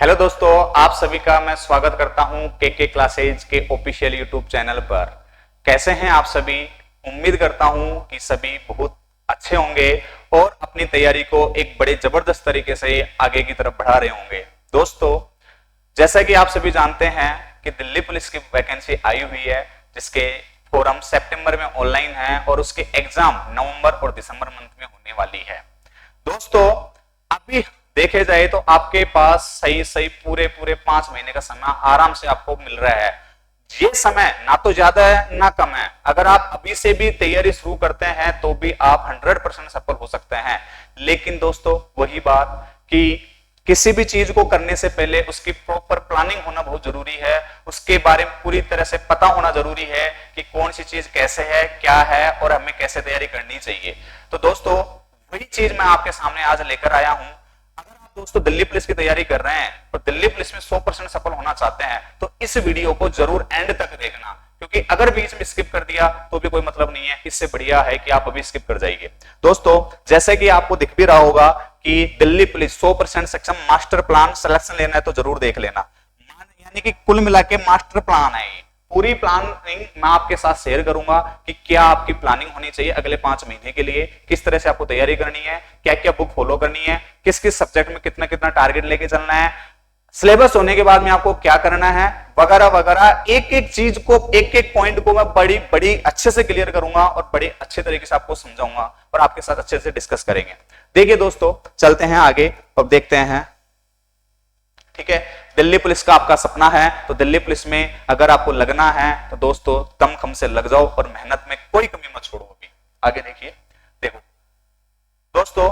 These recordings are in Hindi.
हेलो दोस्तों, आप सभी का मैं स्वागत करता हूं के क्लासेज के ऑफिशियल यूट्यूब चैनल पर। कैसे हैं आप सभी? उम्मीद करता हूं कि सभी बहुत अच्छे होंगे और अपनी तैयारी को एक बड़े जबरदस्त तरीके से आगे की तरफ बढ़ा रहे होंगे। दोस्तों, जैसा कि आप सभी जानते हैं कि दिल्ली पुलिस की वैकेंसी आई हुई है, जिसके फॉर्म सितंबर में ऑनलाइन है और उसके एग्जाम नवंबर और दिसंबर मंथ में होने वाली है। दोस्तों, अभी देखे जाए तो आपके पास सही पूरे 5 महीने का समय आराम से आपको मिल रहा है। ये समय ना तो ज्यादा है ना कम है। अगर आप अभी से भी तैयारी शुरू करते हैं तो भी आप 100% सफल हो सकते हैं। लेकिन दोस्तों, वही बात कि किसी भी चीज को करने से पहले उसकी प्रॉपर प्लानिंग होना बहुत जरूरी है। उसके बारे में पूरी तरह से पता होना जरूरी है कि कौन सी चीज कैसे है, क्या है और हमें कैसे तैयारी करनी चाहिए। तो दोस्तों, वही चीज मैं आपके सामने आज लेकर आया हूं। दोस्तों, दिल्ली पुलिस की तैयारी कर रहे हैं और दिल्ली पुलिस में 100% सफल होना चाहते हैं तो इस वीडियो को जरूर एंड तक देखना, क्योंकि अगर बीच में स्किप कर दिया तो भी कोई मतलब नहीं है। इससे बढ़िया है कि आप अभी स्किप कर जाइए। दोस्तों, जैसे कि आपको दिख भी रहा होगा कि दिल्ली पुलिस 100% सक्षम मास्टर प्लान सिलेक्शन लेना है तो जरूर देख लेना। यानी कि कुल मिला के मास्टर प्लान है। पूरी प्लानिंग मैं आपके साथ शेयर करूंगा कि क्या आपकी प्लानिंग होनी चाहिए अगले 5 महीने के लिए, किस तरह से आपको तैयारी करनी है, क्या क्या बुक फॉलो करनी है, किस किस सब्जेक्ट में कितना कितना टारगेट लेके चलना है, सिलेबस होने के बाद में आपको क्या करना है, वगैरह वगैरह। एक एक चीज को, एक एक पॉइंट को मैं बड़ी बड़ी अच्छे से क्लियर करूंगा और बड़े अच्छे तरीके से आपको समझाऊंगा और आपके साथ अच्छे से डिस्कस करेंगे। देखिए दोस्तों, चलते हैं आगे और देखते हैं। ठीक है, दिल्ली पुलिस का आपका सपना है तो दिल्ली पुलिस में अगर आपको लगना है तो दोस्तों दम खम से लग जाओ और मेहनत में कोई कमी मत छोड़ो। अभी आगे देखिए। देखो दोस्तों,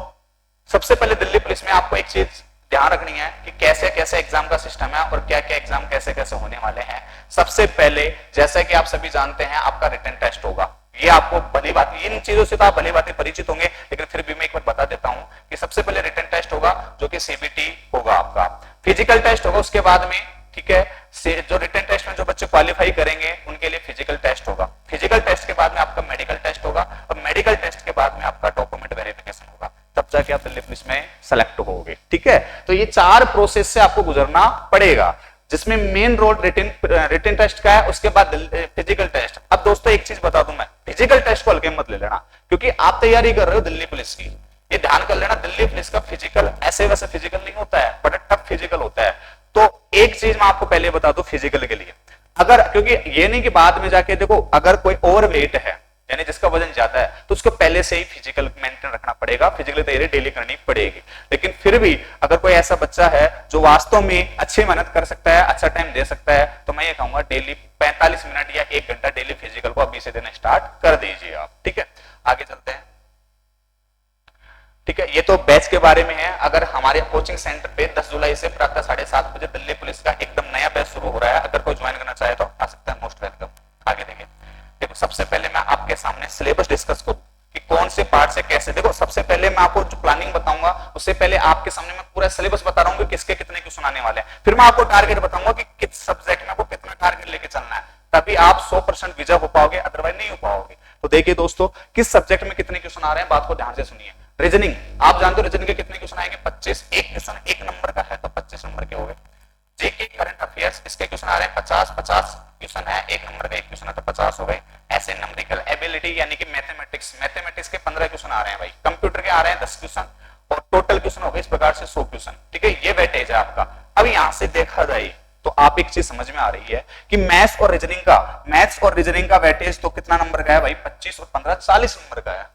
सबसे पहले दिल्ली पुलिस में आपको एक चीज ध्यान रखनी है कि कैसे कैसे एग्जाम का सिस्टम है और क्या क्या एग्जाम कैसे कैसे होने वाले हैं। सबसे पहले, जैसे कि आप सभी जानते हैं, आपका रिटन टेस्ट होगा। ये आपको भली बात, इन चीजों से तो आप भली बातें परिचित होंगे, लेकिन फिर भी मैं एक बार बता देता हूं कि सबसे पहले रिटन टेस्ट होगा जो कि सीबीटी होगा आपका। फिजिकल टेस्ट होगा उसके बाद में। ठीक है, जो रिटन टेस्ट में जो बच्चे क्वालिफाई करेंगे उनके लिए फिजिकल टेस्ट होगा। फिजिकल टेस्ट के बाद में आपका मेडिकल टेस्ट होगा और मेडिकल टेस्ट के बाद में आपका डॉक्यूमेंट वेरिफिकेशन होगा। तब जाके आप दिल्ली पुलिस में सेलेक्ट होगे। ठीक है, तो ये 4 प्रोसेस से आपको गुजरना पड़ेगा, जिसमें मेन रोल रिटन टेस्ट का है, उसके बाद फिजिकल टेस्ट। अब दोस्तों एक चीज बता दूं मैं, फिजिकल टेस्ट को हल्के मत ले लेना, क्योंकि आप तैयारी कर रहे हो दिल्ली पुलिस की। ये ध्यान कर लेना, दिल्ली पुलिस का फिजिकल ऐसे वैसे फिजिकल नहीं होता है, बड़ा टफ फिजिकल होता है। तो एक चीज मैं आपको पहले बता दूं फिजिकल के लिए, अगर, क्योंकि ये नहीं कि बाद में जाके देखो, अगर कोई ओवरवेट है यानी जिसका वजन ज्यादा है तो उसको पहले से ही फिजिकल मेंटेन रखना पड़ेगा, फिजिकल तैयारी डेली करनी पड़ेगी। लेकिन फिर भी अगर कोई ऐसा बच्चा है जो वास्तव में अच्छी मेहनत कर सकता है, अच्छा टाइम दे सकता है, तो मैं ये कहूंगा डेली 45 मिनट या 1 घंटा डेली फिजिकल को अभी से देना स्टार्ट कर दीजिए आप। ठीक है, आगे चलते हैं। ठीक है, ये तो बैच के बारे में है। अगर हमारे कोचिंग सेंटर पे 10 जुलाई से प्रातः 7:30 बजे दिल्ली पुलिस का एकदम नया बैच शुरू हो रहा है। अगर कोई ज्वाइन करना चाहे तो आ सकता है, मोस्ट वेलकम। आगे देखिए। देखो, सबसे पहले मैं आपके सामने सिलेबस डिस्कस करूं कि कौन से पार्ट से कैसे। देखो, सबसे पहले मैं आपको जो प्लानिंग बताऊंगा उससे पहले आपके सामने मैं पूरा सिलेबस बता रहा हूं कि किसके कितने क्वेश्चन आने वाले हैं। फिर मैं आपको टारगेट बताऊंगा कि किस सब्जेक्ट में आपको कितना टारगेट लेके चलना है, तभी आप 100% विजय हो पाओगे, अदरवाइज नहीं हो पाओगे। तो देखिए दोस्तों, किस सब्जेक्ट में कितने क्वेश्चन आ रहे हैं, बात को ध्यान से सुनिए। रीजनिंग, आप जानते हो रीजनिंग के कितने क्वेश्चन आएंगे? 25। एक क्वेश्चन 1 नंबर का है तो 25 नंबर के हो गए। जीके करंट अफेयर्स, इसके क्वेश्चन आ रहे हैं 50 क्वेश्चन है, 1 नंबर का 1 क्वेश्चन है तो 50 हो गए। ऐसे न्यूमेरिकल एबिलिटी यानी कि मैथमेटिक्स के 15 क्वेश्चन आ रहे हैं भाई। कंप्यूटर के आ रहे हैं 10 क्वेश्चन और टोटल क्वेश्चन हो गए इस प्रकार से 100 क्वेश्चन। ठीक है, ये वेटेज है आपका। अब यहां से देखा जाए तो आप एक चीज समझ में आ रही है कि मैथ्स और रीजनिंग का वेटेज तो कितना नंबर का है भाई? 25 और 15 40 नंबर का है।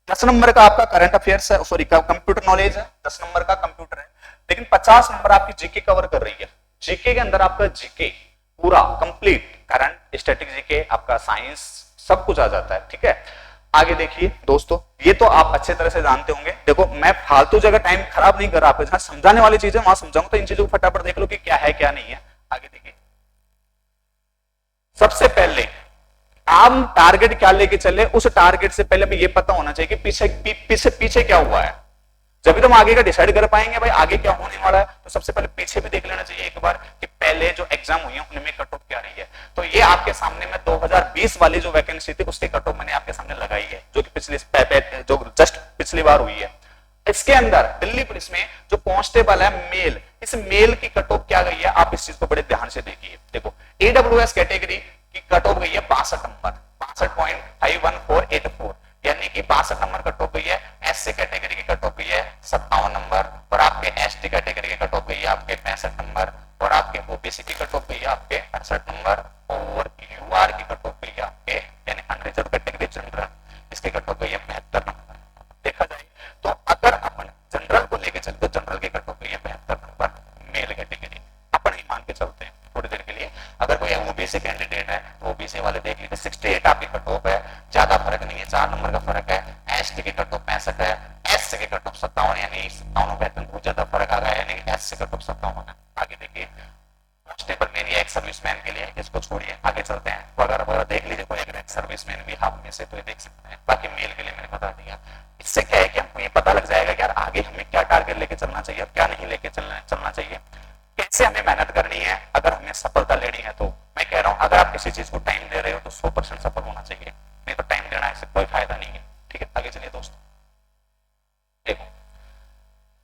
10 नंबर का आपका करंट अफेयर्स है, सॉरी कंप्यूटर नॉलेज है, 10 नंबर का कंप्यूटर है। लेकिन 50 नंबर आपकी जीके कवर कर रही है। जीके के अंदर आपका जीके पूरा कंप्लीट, करंट, स्टैटिक जीके, आपका साइंस, सब कुछ आ जाता है। ठीक है, आगे देखिए दोस्तों, ये तो आप अच्छे तरह से जानते होंगे। देखो, मैं फालतू जगह टाइम खराब नहीं कर रहा, जहां समझाने वाली चीजें वहां समझाऊंगा, तो इन चीजों को फटाफट देख लो कि क्या है क्या नहीं है। आगे देखिए, सबसे पहले आप टारगेट क्या लेके चले, उस टारगेट से पहले हमें ये पता होना चाहिए कि पीछे क्या हुआ है। जब भी तुम आगे का डिसाइड कर पाएंगे भाई आगे क्या होने वाला है। तो सबसे पहले पीछे भी देख लेना चाहिए एक बार कि पहले जो एग्जाम हुई है उनमें कट ऑफ क्या रही है। तो ये आपके सामने में 2020 वाली जो वैकेंसी थी उसकी कट ऑफ मैंने आपके सामने लगाई है, जो कि जो जस्ट पिछली बार हुई है। इसके अंदर दिल्ली पुलिस में जो कांस्टेबल है मेल, इस मेल की कट ऑफ क्या गई है, आप इस चीज को बड़े ध्यान से देखिए। देखो ईडब्ल्यूएस कैटेगरी की कट ऑफ गई है 62 नंबर, 62.51484, यानी कि 62 नंबर कट ऑफ गई है। एससी कैटेगरी की कट ऑफ गई है 57 नंबर, और आपके एसटी कैटेगरी की कट ऑफ गई है आपके 65 नंबर, और आपके ओबीसी की कट ऑफ गई है आपके 68 नंबर, और यूआर की कट ऑफ गई है आपके यानी अनरिजर्व कैटेगरी जनरल, इसकी कट ऑफ गई है 72 नंबर। देखा जाए तो अगर अपन जनरल को लेके चलते, जनरल की कट ऑफ गई है 72 नंबर, मेल कैटेगरी अपन ही मान के चलते हैं थोड़ी देर के लिए। अगर कोई ओबीसी कैंडिडेट है तो ओबीसी वाले देख लीजिए 68 आपकी कट ऑफ है, ज्यादा फर्क नहीं है, 4 नंबर का फर्क है। एसटी की कट ऑफ 65 है, एससी की कट ऑफ 57, यानी 57 में बहुत ज्यादा फर्क आ गया, यानी एससी कट ऑफ 57 है। आगे देखिए कांस्टेबल मेन या एक सर्विसमैन के लिए, इसको छोड़िए आगे चलते हैं। वगैरह देख लीजिए, कोई अगर एक सर्विसमैन भी आप में से तो ये देख सकते हैं। बाकी मेल के लिए मैंने बता दिया। इससे क्या है कि हमको ये पता लग जाएगा कि यार आगे हमें क्या टारगेट लेके चलना चाहिए और क्या नहीं लेके चलना चाहिए, कैसे हमें मेहनत करनी है। अगर हमें सफलता लेनी है तो मैं कह रहा हूं अगर आप किसी चीज को टाइम दे रहे हो तो 100% सफल होना चाहिए, नहीं तो टाइम देना इससे कोई फायदा नहीं है। ठीक है, आगे चलिए दोस्तों। देखो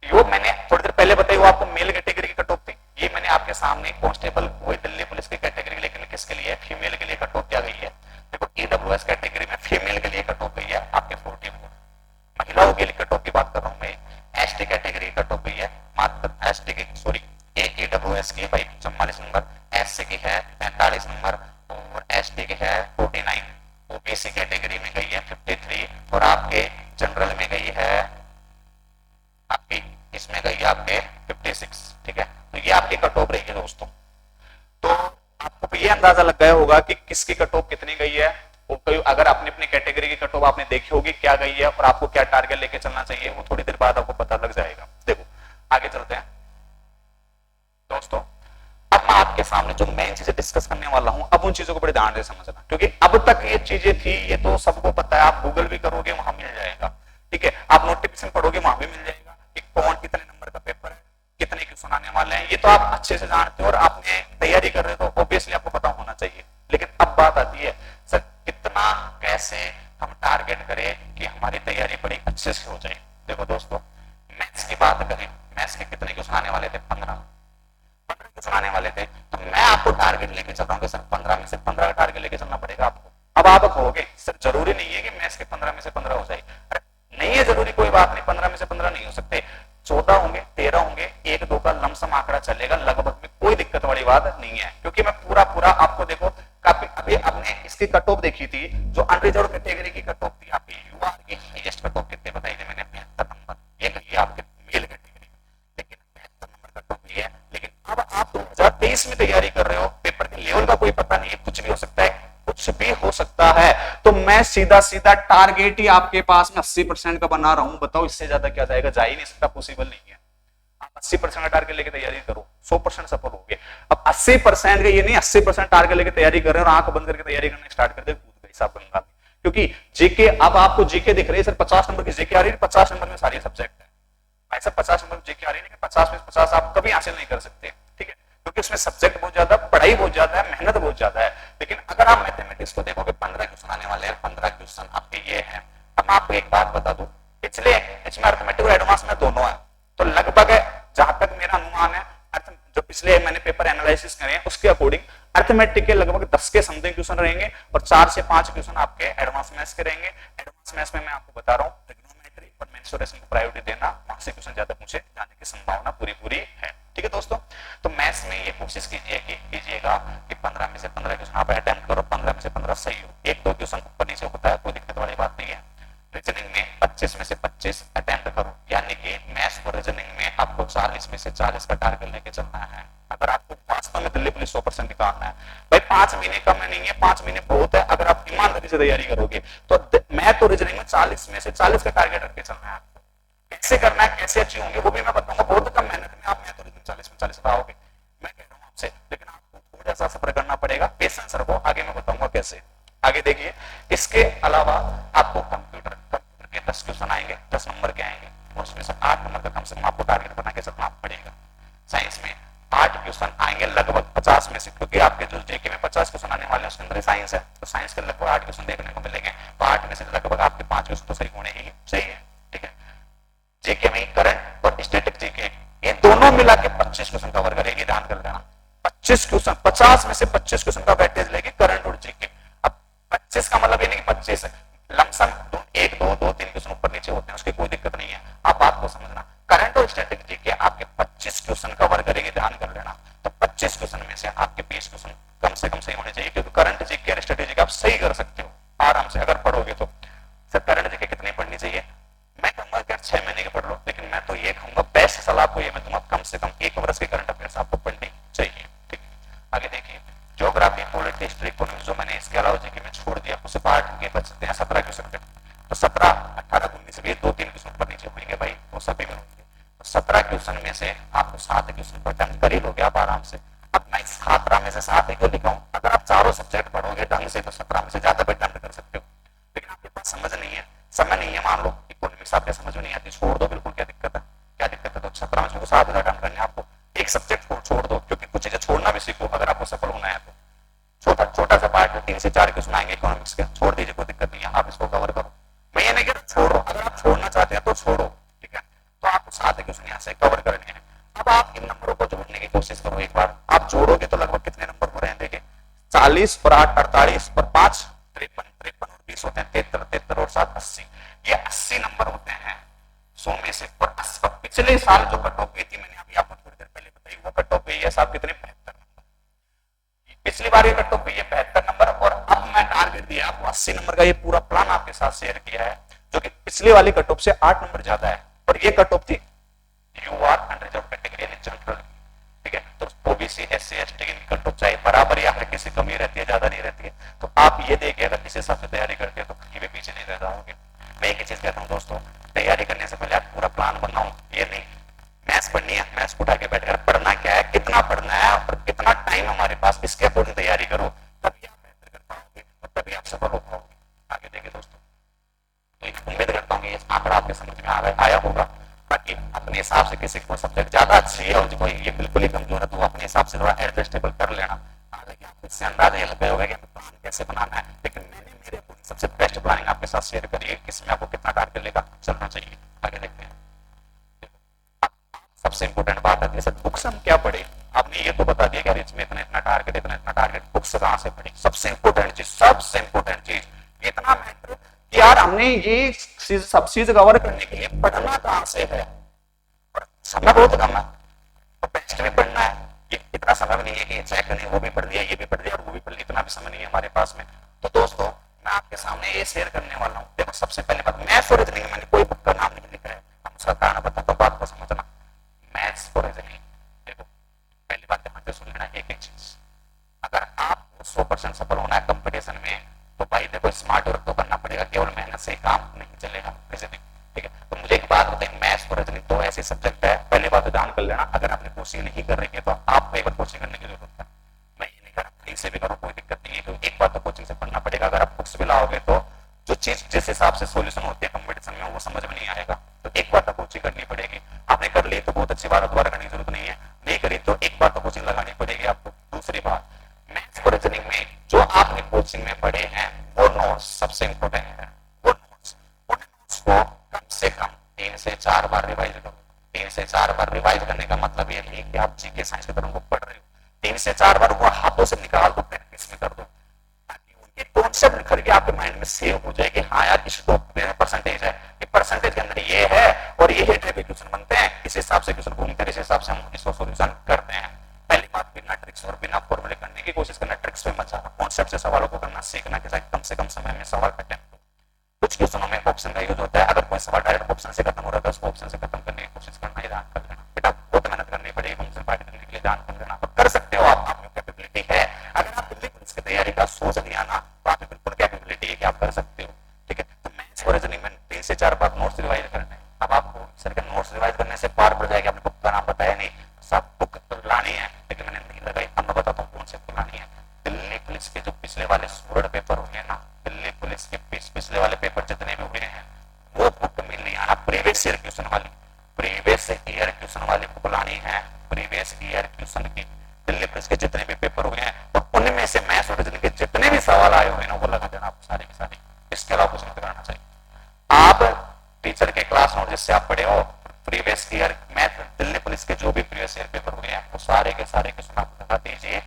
यो मैंने थोड़ी देर पहले बताई, वो आपको मेल कैटेगरी की कट ऑफ थी। ये मैंने आपके सामने कांस्टेबल वही दिल्ली पुलिस की कैटेगरी, लेकिन किसके लिए, फीमेल के लिए कट ऑफ क्या गई है। देखो ईडब्ल्यूएस कैटेगरी में फीमेल के लिए कट ऑफ गई है आपके 44, महिलाओं के लिए कट ऑफ की बात कर रहा हूं मैं। एसटी कैटेगरी की कट ऑफ गई है मात्र एसटी की, सॉरी ईडब्ल्यूएस की भाई 44 नंबर, एससी की है 45 नंबर, और एसटी की है 49, ओबीसी कैटेगरी में गई है 53, और आपके जनरल में गई है आपकी, इसमें गई है आपके 56। ठीक है, तो ये आपकी कट ऑफ रही है दोस्तों। तो आपको ये अंदाजा लग गया होगा कि किसकी कट ऑफ कितनी गई है। अगर अपने अपने कैटेगरी की कट ऑफ आपने देखी होगी क्या गई है और आपको क्या टारगेट लेके चलना चाहिए, वो थोड़ी देर बाद आपको पता लग जाएगा। देखो आगे चलते हैं दोस्तों। अब मैं आपके सामने जो मेन चीजें डिस्कस करने वाला हूं, अब उन चीजों को बड़े ध्यान से समझना, क्योंकि अब तक ये चीजें थी, ये तो सबको पता है, आप गूगल भी करोगे वहां मिल जाएगा। ठीक है, आप नोटिफिकेशन पढ़ोगे वहां भी मिल जाएगा कि कौन कितने नंबर का पेपर है, कितने क्वेश्चन आने वाले हैं, ये तो आप अच्छे से जानते हो और आपने तैयारी कर रहे हो तो ऑब्वियसली आपको पता होना चाहिए। लेकिन अब बात आती है सर कितना कैसे हम टारगेट करें कि हमारी तैयारी बड़ी अच्छे से हो जाए। देखो दोस्तों, मैथ्स की बात करें, मैथ्स के कितने क्वेश्चन आने वाले थे, 15 क्वेश्चन आने वाले थे। तो मैं आपको टारगेट लेके चल रहा हूँ कि सर 15 में से 15 का टारगेट लेके चलना पड़ेगा आपको। अब आप कहोगे सर जरूरी नहीं है कि मैथ्स के 15 में से 15 हो जाए। नहीं है जरूरी, कोई बात नहीं, 15 में से 15 नहीं हो सकते, 14 होंगे, 13 होंगे, 1-2 का लमसम आंकड़ा चलेगा, लगभग में कोई दिक्कत वाली बात नहीं है। क्योंकि मैं पूरा आपको देखो काफी, अभी आपने इसकी कट ऑफ देखी थी जो अनरिजर्व कैटेगरी की कट ऑफ थी, आपकी यूआर की हाईएस्ट कट ऑफ कितने बताई थी मैंने, 72 नंबर, ये कहिए आपके मेल कैटेगरी, लेकिन 72 नंबर कट ऑफ है। लेकिन अब आप 2023 में तैयारी कर रहे हो, पेपर के लेवल का कोई पता नहीं है, कुछ भी हो सकता है, कुछ भी हो सकता है। तो मैं सीधा टारगेट ही आपके पास में 80% का बना रहा हूं, बताओ इससे ज्यादा क्या जाएगा, जा ही नहीं सकता, पॉसिबल नहीं है। आप 80% का टारगेट लेके तैयारी करो, 100% सफल होगे। अब 80% का ये नहीं 80% टारगेट लेके तैयारी कर रहे हो और आंख बंद करके तैयारी करना स्टार्ट कर दे, कूद गई साहब गंगा में। क्योंकि जीके, अब आपको जीके दिख रही है सर 50 नंबर की जीके आ रही है, 50 नंबर में सारे सब्जेक्ट है ऐसा, 50 नंबर जीके आ रही है, लेकिन 50 में 50 आप कभी हासिल नहीं कर सकते। ठीक है, क्योंकि उसमें सब्जेक्ट बहुत ज्यादा, पढ़ाई बहुत ज्यादा है, मेहनत बहुत ज्यादा है। लेकिन अगर आप मैथमेटिक्स को देखोगे 15 क्वेश्चन आने वाले हैं, 15 क्वेश्चन आपके ये है। अब मैं आपको एक बात बता दूं, पिछले इसमें अरिथमेटिक और एडवांस में दोनों है, तो लगभग जहां तक मेरा अनुमान है, जो पिछले मैंने पेपर एनालिसिस करे हैं उसके अकॉर्डिंग अरिथमेटिक के लगभग 10 के समथिंग क्वेश्चन रहेंगे और 4 से 5 क्वेश्चन आपके एडवांस मैथ्स के रहेंगे। एडवांस मैथ्स में मैं आपको बता रहा हूं ट्रिग्नोमेट्री और मेंसुरेशन को प्रायोरिटी देना, वहां से क्वेश्चन ज्यादा पूछे जाने की संभावना पूरी है। ठीक है दोस्तों, तो मैथ्स में ये कोशिश कीजिएगा कि 15 में से 15 क्वेश्चन आप अटेम्प्ट करो, 15 में से 15 सही हो, 1-2 क्वेश्चन ऊपर नीचे होता है, कोई दिक्कत वाली बात नहीं है। रीजनिंग में 25 में से 25 अटेम्प्ट करो, यानी कि मैथ्स और रीजनिंग में आपको 40 में से 40 का टारगेट लेके चलना है। अगर आपको वास्तव में दिल्ली पुलिस 100% निकालना है, भाई 5 महीने कम नहीं है, 5 महीने बहुत है। अगर आप ईमानदारी से तैयारी करोगे तो मैथ और रीजनिंग में 40 में से 40 का टारगेट रख के चलना है आपको। कैसे करना है, कैसे अचीव होंगे वो भी मैं बताऊंगा। बहुत कम मेहनत में आप मैथ और रीजनिंग 40 में 40 पाओगे, मैं कह रहा हूं आपसे, लेकिन आपको थोड़ा सा सब्र करना पड़ेगा, पेशेंस रखो, आगे मैं बताऊंगा कैसे। आगे देखिए, इसके अलावा आपको कंप्यूटर के 10 क्वेश्चन आएंगे, 10 नंबर के आएंगे, और उसमें से 8 नंबर का कम से कम आपको टारगेट बना के चलना पड़ेगा। साइंस में 8 क्वेश्चन आएंगे लगभग 50 में से, क्योंकि आपके जो जेके में 50 क्वेश्चन आने वाले हैं उसके अंदर साइंस है, तो साइंस के लगभग 8 क्वेश्चन देखने को मिलेंगे। तो 8 में से लगभग आपके 5 क्वेश्चन तो सही होने ही सही है। ठीक है, जेके में करंट और स्टेट 25 क्वेश्चन, 50 में से 25 क्वेश्चन का वेटेज लेगी करंट और जीके। अब 25 का मतलब ये नहीं कि 25 लमसम एक दो दो तीन क्वेश्चन ऊपर नीचे होते हैं, उसकी कोई दिक्कत नहीं है। आप बात को समझना, करंट और स्टैटिक जीके आपके 25 क्वेश्चन कवर करेगी, ध्यान कर लेना। तो 25 क्वेश्चन में से आपके 20 क्वेश्चन कम से कम सही होने चाहिए, क्योंकि करंट जीके और स्टैटिक जीके आप सही कर सकते हो आराम से अगर पढ़ोगे तो। सर करंट जीके कितनी पढ़नी चाहिए? मैं कहूंगा कि 6 महीने के पढ़ लो, लेकिन मैं तो ये कहूंगा बेस्ट सलाह आपको ये मैं दूंगा, कम से कम 1 वर्ष के करंट अफेयर्स आपको पढ़नी चाहिए। ठीक, आगे देखिए, ज्योग्राफी, पॉलिटी, हिस्ट्री, इकोनॉमिक्स जो मैंने इसके अलावा जीके में छोड़ दिया, उससे पार्ट के बचते हैं 17 क्वेश्चन। तो 17, 18, 19 भी 2-3 क्वेश्चन ऊपर नीचे होंगे भाई, वो सभी में होंगे। तो 17 क्वेश्चन में से आपको 7 क्वेश्चन पर अटेम्प्ट कर ही लोगे आप आराम से। अब मैं 17 में से 7 क्यों लिखा हूं? अगर आप चारों सब्जेक्ट पढ़ोगे ढंग से तो 17 में से ज्यादा भी अटेम्प्ट कर सकते हो, लेकिन आपके पास समझ नहीं है, समय नहीं है। मान लो इकोनॉमिक्स आपके समझ में नहीं आती, छोड़ दो बिल्कुल, क्या दिक्कत है? क्या दिक्कत है? तो 17 में से 7 अटेम्प्ट करने आपको, एक सब्जेक्ट छोड़ दो, क्योंकि कुछ चीजें छोड़ना भी सीखो अगर आपको सफल होना है तो। छोटा छोटा सा पार्ट में 3 से 4 क्वेश्चन आएंगे इकोनॉमिक्स के, छोड़ दीजिए, कोई दिक्कत नहीं है, आप इसको कवर करो। मैं ये नहीं कह रहा छोड़ो, अगर आप छोड़ना चाहते हैं तो छोड़ो, ठीक है। तो आपको 7 क्वेश्चन यहाँ से कवर करने हैं। अब आप इन नंबरों को जोड़ने की कोशिश करो, एक बार आप जोड़ोगे तो लगभग कितने नंबर हो रहे हैं? देखिए 40 और 8 48 और 5 53, 53 और 20 होते हैं 73, 73 और 7 80, ये 80 नंबर होते हैं 100 में से। और पिछले साल जो कट ऑफ गई थी, मैंने अभी आपको थोड़ी देर पहले बताई, वो कट ऑफ गई है साहब कितने? 75 नंबर। पिछली बार ये कट ऑफ गई है 75 नंबर, और अब मैं टारगेट दिया आपको 80 नंबर का। ये पूरा प्लान आपके साथ शेयर किया है, जो कि पिछली वाली कट ऑफ से 8 नंबर ज्यादा है, और ये कट ऑफ थी यूआर अनरिजर्व कैटेगरी यानी जनरल, ठीक है। तो ओबीसी, एससी, एसटी की कट ऑफ चाहे बराबर या फिर किसी कमी रहती है, ज्यादा नहीं रहती है। तो आप ये देखिए, अगर इस हिसाब से तैयारी करते हैं तो कहीं भी पीछे नहीं रह जाओगे। मैं एक ही चीज कहता हूँ दोस्तों, तैयारी करने से पहले आप पूरा प्लान बनाओ, ये नहीं मैथ्स पढ़नी है, मैथ्स उठा के बैठकर पढ़ना क्या है, कितना पढ़ना है और कितना टाइम हमारे पास, इसके अकॉर्डिंग तैयारी करो, तभी आप बेहतर कर पाओगे और तभी आप सफल हो पाओगे। आगे देखिए दोस्तों, तो उम्मीद करता हूँ ये आंकड़ा आपके समझ में आया होगा। बाकी अपने हिसाब से किसी को सब्जेक्ट ज्यादा अच्छी है और कोई ये बिल्कुल ही कमजोर है, तो अपने हिसाब से थोड़ा एडजस्टेबल कर लेना। हालांकि आपको इससे अंदाजा ये लग गया होगा कि प्लान कैसे बनाना है, लेकिन मैंने मेरे सबसे बेस्ट प्लानिंग आपके साथ शेयर करी है, किसमें आपको कितना टारगेट लेकर चलना चाहिए। आगे देखते हैं। सबसे इंपोर्टेंट बात है, जैसे बुक्स हम क्या पढ़े, आपने ये तो बता दिया कि इसमें इतना इतना टारगेट, इतना इतना टारगेट, बुक्स कहां से पढ़ी? सबसे इंपोर्टेंट चीज इतना मैटर कि यार हमने ये सब चीज कवर करने के लिए पढ़ना कहां से है, और समय बहुत कम है, तो बेस्ट में पढ़ना है। ये इतना समय भी नहीं है कि ये चेक करने, वो भी पढ़ लिया, ये भी पढ़ लिया और वो भी पढ़ लिया, इतना भी समय नहीं है हमारे पास में। तो दोस्तों मैं आपके सामने ये शेयर करने वाला हूँ। देखो सबसे पहले बात, मैथ्स और रीजनिंग, मैंने कोई बुक का नाम नहीं लिखा है, हम उसका कारण बताता हूँ, बात को समझना। मैथ्स और रीजनिंग, देखो पहली बात ध्यान से सुन लेना एक एक चीज, अगर आपको 100% सफल होना है कंपटीशन में, तो भाई देखो स्मार्ट वर्क तो करना पड़ेगा, केवल मेहनत से काम नहीं चलेगा रीजनिंग, ठीक है। तो मुझे एक बात बताइए, मैथ्स और रीजनिंग तो ऐसे सब्जेक्ट है, पहली बात तो ध्यान कर लेना, अगर आपने कोचिंग नहीं कर रही है तो आपको एक बार कोचिंग करने की जरूरत है। मैं ये नहीं कर रहा, कहीं से भी करो कोई दिक्कत नहीं है, क्योंकि एक बार तो कोचिंग से पढ़ना पड़ेगा। अगर आप बुक्स भी लाओगे तो जो चीज जिस हिसाब से सोल्यूशन होती है कंपटीशन में, वो समझ में नहीं आएगा। तो एक बार तो कोचिंग करनी पड़ेगी। आपने कर ली तो बहुत अच्छी बात है, दोबारा करने की जरूरत नहीं है, नहीं करी तो एक बार तो कोचिंग लगानी पड़ेगी आपको। दूसरी बात, मैथ्स और रीजनिंग में जो आपने कोचिंग में पढ़े हैं वो नोट्स सबसे इंपोर्टेंट है। वो नोट्स को कम से कम 3 से 4 बार रिवाइज करो। 3 से 4 बार रिवाइज करने का मतलब ये नहीं कि आप जीके साइंस की तरह पढ़ रहे हो, 3 से 4 बार वो हाथों से निकाल दो, प्रैक्टिस में कर दो, ताकि उनके कॉन्सेप्ट निखर के आपके माइंड में सेव हो जाए कि हाँ यार इस टॉपिक में परसेंटेज है, ये परसेंटेज के अंदर ये है और ये टाइप के क्वेश्चन बनते हैं, इस हिसाब से क्वेश्चन घूमते हैं, इस हिसाब से हम इसको सॉल्यूशन करते हैं। पहली बात, बिना ट्रिक्स और बिना फॉर्मूले करने की कोशिश करना, ट्रिक्स पे मत जाना, कॉन्सेप्ट से सवालों को करना सीखना कि कम से कम समय में सवाल का अटेम्प्ट। कुछ क्वेश्चनों में ऑप्शन का यूज होता है, अगर कोई सवाल डायरेक्ट ऑप्शन से खत्म हो रहा है तो ऑप्शन से खत्म करने की कोशिश करना, ध्यान कर लेना। बेटा बहुत मेहनत करनी पड़ेगी फंक्शन पार्टी करने के लिए, ध्यान कर लेना, कर सकते हो आप, आपकी कैपेबिलिटी है। अगर आप दिल्ली पुलिस की तैयारी का सोच लिया ना, तो आपकी बिल्कुल कैपेबिलिटी है कि आप कर सकते हो, ठीक है। तो मैथ्स और रीजनिंग में 3 से 4 बार नोट्स रिवाइज करने। अब आपको सर के नोट्स रिवाइज करने से पार पड़ जाएगा, आपने बुक का नाम बताया नहीं, सब बुक लानी है, लेकिन मैंने नहीं लगाई। अब मैं बताता हूँ कौन से बुक लानी है। दिल्ली पुलिस के जो पिछले वाले स्टूडेंट पेपर हुए ना, दिल्ली पुलिस के पिछले वाले पेपर जितने भी हुए हैं, वो बुक मिलनी है, प्रीवियस ईयर क्वेश्चन वाली, प्रीवियस ईयर क्वेश्चन वाली बुक लानी है। प्रीवियस ईयर क्वेश्चन की दिल्ली पुलिस के जितने भी पेपर हुए हैं, और उनमें से मैथ्स और रीजनिंग के जितने भी सवाल आए हुए हैं ना, वो लगा देना आपको सारे के सारे। इसके अलावा कुछ नहीं कराना चाहिए। आप टीचर के क्लास नोट जिससे आप पढ़े हो, previous year math Delhi police के जो भी प्रीवियस ईयर पेपर हुए हैं, वो सारे के सारे क्वेश्चन आप लगा दीजिए।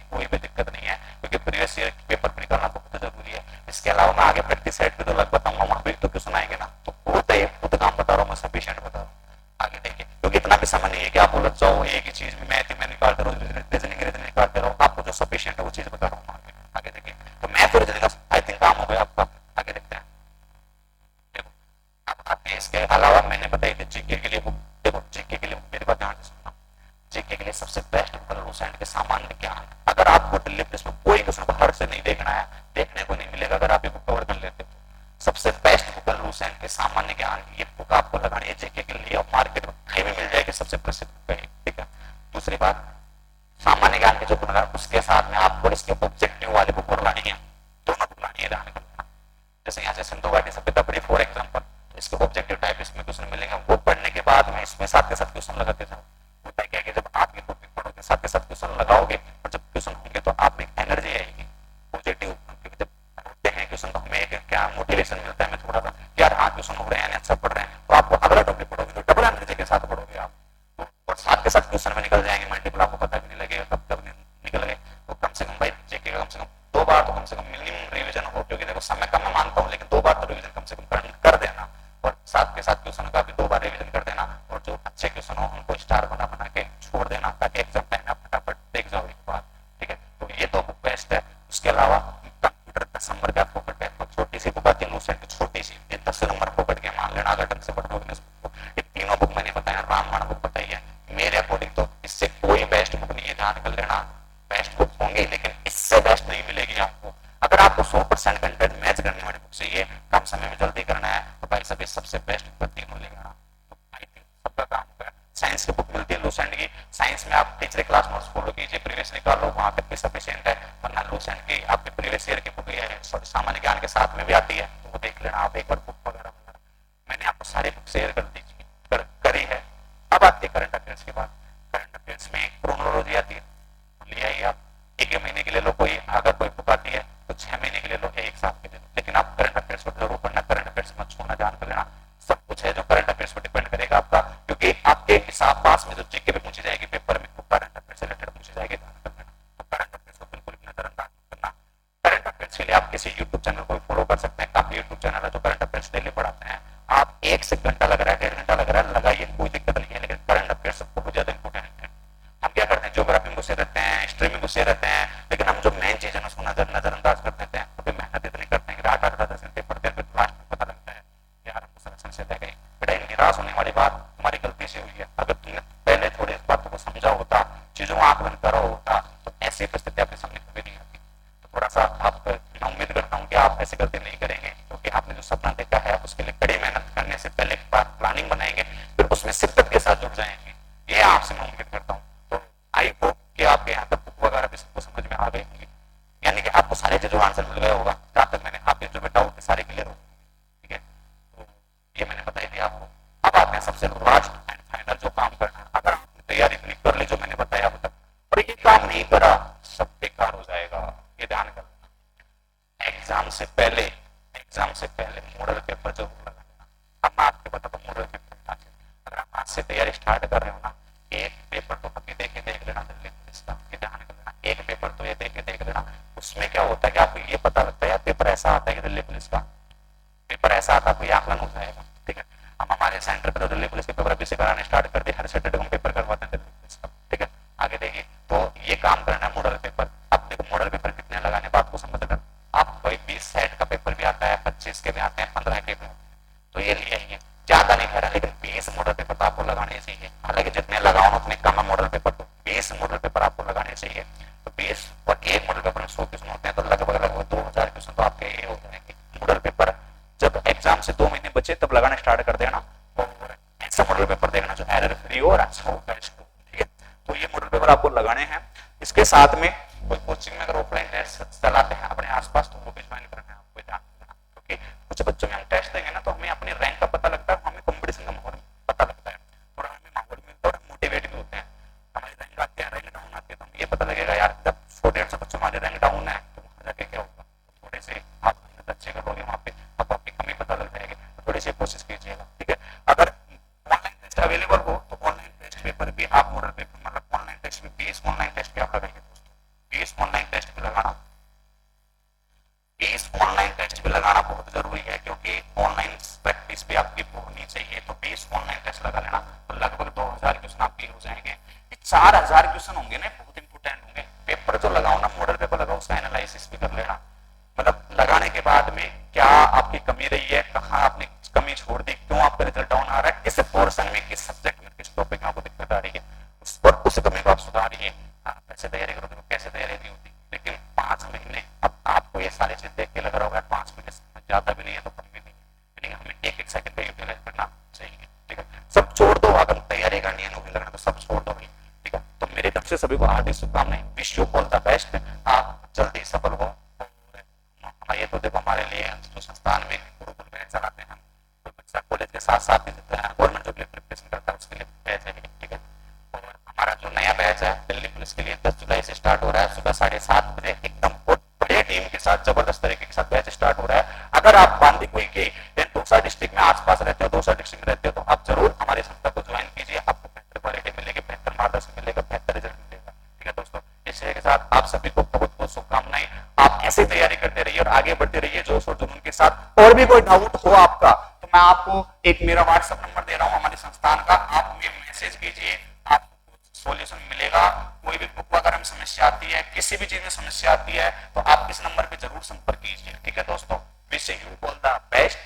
एक आप उलझ जाओ एक ही चीज में, मैथ में निकालते रहो, रीजनिंग निकालते रहो, आपको जो सफिशिएंट है वो चीज बता रहा हूँ आगे। आगे देखिए, तो मैथ और रीजनिंग का आई थिंक काम हो गया आपका। आगे देखते हैं। देखो अब आते हैं इसके अलावा मैंने बताई थी जीके के लिए बुक। देखो जीके के लिए मेरे बात ध्यान से सुनना, जीके के लिए सबसे बेस्ट बुक रूल्स एंड के सामान्य ज्ञान। अगर आपको दिल्ली पुलिस में कोई क्वेश्चन बाहर से नहीं देखना है, देखने को नहीं मिलेगा, अगर आप ये बुक कवर कर लेते हो, सबसे बेस्ट बुक रूल्स एंड के सामान्य ज्ञान ये बुक आपको लगानी है जीके के लिए, और मार्केट में कहीं भी मिल जाएगी, सबसे प्रसिद्ध बुक है, ठीक है। दूसरी बात, सामान्य ज्ञान की जो बुक है उसके साथ में आपको इसके ऑब्जेक्टिव वाली बुक लगानी है, दोनों बुक लानी है, ध्यान रखना। जैसे यहाँ से सिंधु घाटी सभ्यता पढ़ी फॉर एग्जाम्पल, तो इसके ऑब्जेक्टिव टाइप इसमें क्वेश्चन मिलेंगे, वो पढ़ने के बाद में इसमें साथ के साथ क्वेश्चन लगाते जाओ। होता है क्या कि जब आप ये टॉपिक पढ़ोगे साथ के साथ क्वेश्चन लगाओगे, और जब क्वेश्चन होंगे तो आप में एनर्जी आएगी पॉजिटिव, क्योंकि जब होते हैं क्वेश्चन तो हमें क्या मोटिवेशन मिलता है, हमें थोड़ा सा यार हाँ क्वेश्चन हो रहे हैं, अच्छा पढ़ रहे हैं, तो आपको अगला टॉपिक पढ़ोगे तो डबल एनर्जी के साथ पढ़ोगे आप, और साथ के साथ क्वेश्चन में निकल जाएंगे मल्टीपल, आपको पता भी नहीं लगेगा कब कब निकल गए। तो कम से कम भाई जीके का कम से कम 2 बार तो कम से कम मिनिमम रिवीजन हो, क्योंकि देखो समय कम मैं मानता हूँ, लेकिन 2 बार तो रिवीजन कम से कम कर देना, और साथ के साथ क्वेश्चन का भी 2 बार रिवीजन कर देना, और जो अच्छे क्वेश्चन हो उनको स्टार बना बना के छोड़ देना, ताकि एग्जाम टाइम में आप फटाफट देख जाओ एक बार, ठीक है। तो ये तो बुक बेस्ट है। उसके अलावा कंप्यूटर 10 नंबर का फोकट है, तो छोटी सी बुक आती है लूसेंट, छोटी सी 10 नंबर फोकट के मान लेना, अगर ढंग से पढ़ोगे इस बुक को। ये तीनों बुक मैंने बताया, रामायण बुक बताई है, मेरे अकॉर्डिंग तो इससे कोई बेस्ट बुक नहीं है, ध्यान कर लेना। बेस्ट बुक होंगे लेकिन इससे बेस्ट नहीं मिलेगी आपको। अगर आपको 100% कंटेंट मैच करने वाली बुक चाहिए, कम समय में जल्दी करना है, तो भाई सभी सबसे बेस्ट बुक तीनों लेगा, तो आई थिंक सबका काम होगा। साइंस की बुक मिलती है लूसेंट की, साइंस में आप टीचर क्लास नोट्स फॉलो कीजिए, प्रीवियस निकालो, वहां तक भी सफिशिएंट है, वरना लूसेंट की आपके प्रीवियस ईयर की बुक है, सामान्य ज्ञान के साथ में भी आती है, तो वो देख लेना आप एक बार बुक वगैरह वगैरह। मैंने आपको सारी बुक शेयर कर दी करी है। अब आती है करंट अफेयर्स के बाद। करंट अफेयर्स में क्रोनोलॉजी आती है, ले आइए आप, एक महीने के लिए लो, कोई अगर कोई बुक आती है तो 6 महीने के लिए लो, एक साल के लिए लो, लेकिन आप करंट अफेयर्स को जरूर पढ़ना, करंट अफेयर्स मत छोड़ना, जान कर लेना। सब कुछ है जो करंट अफेयर्स पर डिपेंड करेगा आपका, क्योंकि आपके हिसाब पास में जो जीके में पूछी जाएगी पेपर में, वो करंट अफेयर्स से रिलेटेड पूछी जाएगी, ध्यान कर लेना। तो करंट अफेयर्स को बिल्कुल नजरअंदाज करना। करंट अफेयर्स के लिए आप किसी यूट्यूब चैनल को फॉलो कर सकते हैं, काफी यूट्यूब चैनल है जो करंट अफेयर्स डेली पढ़ाते हैं। आप 1 से घंटा लग रहा है, 1.5 घंटा लग रहा है, लगाइए, कोई दिक्कत नहीं है, लेकिन करंट अफेयर्स बहुत ज्यादा इंपॉर्टेंट है। हम क्या करते हैं, ज्योग्राफी में घुसे रहते हैं, हिस्ट्री में घुसे रहते हैं, लेकिन हम जो मेन चीज है उसको नजरअंदाज कर देते हैं, तो मेहनत इतनी करते हैं कि 8-8 10 घंटे पढ़ते हैं, फिर लास्ट में पता लगता है यार हमको सिलेक्शन से रह गई। बेटा निराश होने वाली बात हमारी गलती से हुई है, अगर तुमने पहले थोड़ी इस बातों को समझा होता, चीजों में आकलन करा होता, तो ऐसी परिस्थिति आपके सामने कभी नहीं आती। तो थोड़ा सा आप, मैं उम्मीद करता हूँ कि आप ऐसी गलती नहीं करेंगे, क्योंकि आपने जो सपना देखा है उसके लिए कड़ी मेहनत करने से पहले एक बार प्लानिंग बनाएंगे, फिर उसमें शिद्दत के साथ जुड़ जाएंगे, ये आपसे मैं उम्मीद करता हूँ। तो आई होप कि आपके यहाँ तक बुक वगैरह भी सबको समझ में आ गई होंगी, यानी कि आपको सारी चीजों का आंसर मिल गया होगा, जहां तक मैंने आपके जो डाउट सारे क्लियर हो, ठीक है। तो ये मैंने बताई थी आपको। अब आते हैं सबसे लास्ट एंड फाइनल जो काम करना है। अगर आपने तैयारी इतनी कर ली जो मैंने बताया अब तक, और ये काम नहीं करा, सब बेकार हो जाएगा, ये ध्यान कर लेना। एग्जाम से पहले मॉडल पेपर जरूर लगा लेना। अब मैं आपको बताता हूँ मॉडल पेपर, अगर आप आज से तैयारी स्टार्ट कर रहे हो ना, एक पेपर तो कभी देख लेना दिल्ली पुलिस का, ध्यान कर लेना, एक पेपर तो ये देख लेना। उसमें क्या होता है कि आपको ये पता लगता है यार पेपर ऐसा आता है कि दिल्ली पुलिस का पेपर ऐसा आता है, कोई आकलन हो जाएगा, ठीक है। हम हमारे सेंटर पर तो दिल्ली पुलिस के पेपर अभी से कराने स्टार्ट कर दिए, हर सैटरडे हम पेपर करवाते हैं दिल्ली पुलिस का, ठीक है। आगे देखिए, तो ये काम करना है मॉडल पेपर। अब देखो मॉडल पेपर कितने लगाने बात को समझ कर, आप कोई 20 सेट का पेपर भी आता है, 25 के भी आते हैं, 15 के भी, तो ये लिए आइए, ज्यादा नहीं कह रहा, लेकिन 20 मॉडल पेपर तो आपको लगाने चाहिए। हालांकि जितने लगाओ उतने कम है मॉडल पेपर, तो 20 मॉडल पेपर आपको लगाने चाहिए। तो 20 और एक मॉडल पेपर में 100 क्वेश्चन होते हैं, तो लगभग 2000 क्वेश्चन तो आपके ये हो जाएंगे। मॉडल पेपर जब एग्जाम से 2 महीने बचे तब लगाना स्टार्ट कर देना, और ऐसा मॉडल पेपर देखना जो एरर फ्री हो और अच्छा हो, ठीक है। तो ये मॉडल पेपर आपको लगाने हैं। इसके साथ में कोई कोचिंग में अगर ऑफलाइन टेस्ट चलाते हैं अपने आसपास, तो वो भी ज्वाइन करना है आपको, ध्यान रखना, क्योंकि कुछ बच्चों में हम टेस्ट देंगे ना, तो हमें अपनी रैंक का पता लगता है, हमें कंपटीशन का माहौल पता लगता है, और हमें माहौल मिलता है और मोटिवेट भी होते हैं। हमारी रैंक आती है, रैंक डाउन आती है, तो हमें ये पता लगेगा यार जब 100-150 बच्चों हमारी रैंक डाउन है, तो वहां जाके क्या होगा, थोड़े से आप मेहनत अच्छे करोगे, वहाँ पे आपको आपकी कमी पता लग जाएगी, तो थोड़ी सी कोशिश कीजिएगा, ठीक है। अगर ऑनलाइन टेस्ट अवेलेबल हो तो ऑनलाइन टेस्ट पेपर भी आप मॉडल पेपर, मतलब ऑनलाइन टेस्ट भी 20 ऑनलाइन टेस्ट भी आप लगाइए दोस्तों, 4000 क्वेश्चन होंगे ना, बहुत इंपोर्टेंट होंगे। पेपर जो लगाओ ना, मॉडल पेपर लगाओ, उसका एनालिसिस भी कर लेना। मतलब लगाने के बाद में क्या आपकी कमी रही है, कहाँ आपने कमी छोड़ दी, क्यों आपका रिजल्ट डाउन आ रहा है, किस पोर्शन में, किस सब्जेक्ट में, किस टॉपिक में आपको दिक्कत आ रही है, उस पर उस कमी को आप सुधारिए। आप ऐसे तैयारी करोगे तो कैसे तैयारी नहीं होती। लेकिन 5 महीने, अब आपको ये सारी चीज देख के लग रहा होगा 5 महीने ज्यादा भी नहीं है तो कम भी नहीं है, लेकिन हमें एक एक सेकंड का यूटिलाइज करना चाहिए। ठीक है, सब छोड़ दो, अगर तैयारी करनी है, नौकरी लगना तो सब छोड़ दो भाई। ठीक है, तो मेरी तरफ से सभी को हार्दिक शुभकामनाएं, wish you all the best. आप जल्दी सफल हो। ये तो देखो हमारे लिए जो संस्थान में गुरुकुल बैच चलाते हैं, कोई बच्चा कॉलेज के साथ साथ गवर्नमेंट जॉब के लिए प्रिपरेशन करता है, उसके लिए बैच है। ठीक है, और हमारा जो नया बैच है दिल्ली पुलिस के लिए 10 जुलाई से स्टार्ट हो रहा है, सुबह 7:30 बजे एकदम बड़े टीम के साथ, जबरदस्त तरीके के साथ बैच स्टार्ट हो रहा है। अगर आप बांदीकुई के दौसा डिस्ट्रिक्ट में आसपास रहते हो, दौसा डिस्ट्रिक्ट में रहते हो, तो आप जरूर हमारी संस्था को ज्वाइन कीजिए। आपको बेहतर क्वालिटी मिलेगी, बेहतर मार्गदर्शन मिलेगा, बेहतर रिजल्ट मिलेगा। ठीक है दोस्तों, इस के साथ आप सभी को बहुत बहुत शुभकामनाएं। आप ऐसी तैयारी करते रहिए और आगे बढ़ते रहिए जोश और जुनून के साथ। और भी कोई डाउट हो आपका तो मैं आपको एक मेरा व्हाट्सएप नंबर दे रहा हूं हमारे संस्थान का, आप हमें मैसेज कीजिए, आपको सॉल्यूशन मिलेगा। कोई भी बुक वगैरह में समस्या आती है, किसी भी चीज में समस्या आती है, तो आप इस नंबर पे जरूर संपर्क कीजिए। ठीक है दोस्तों, wish you all the best.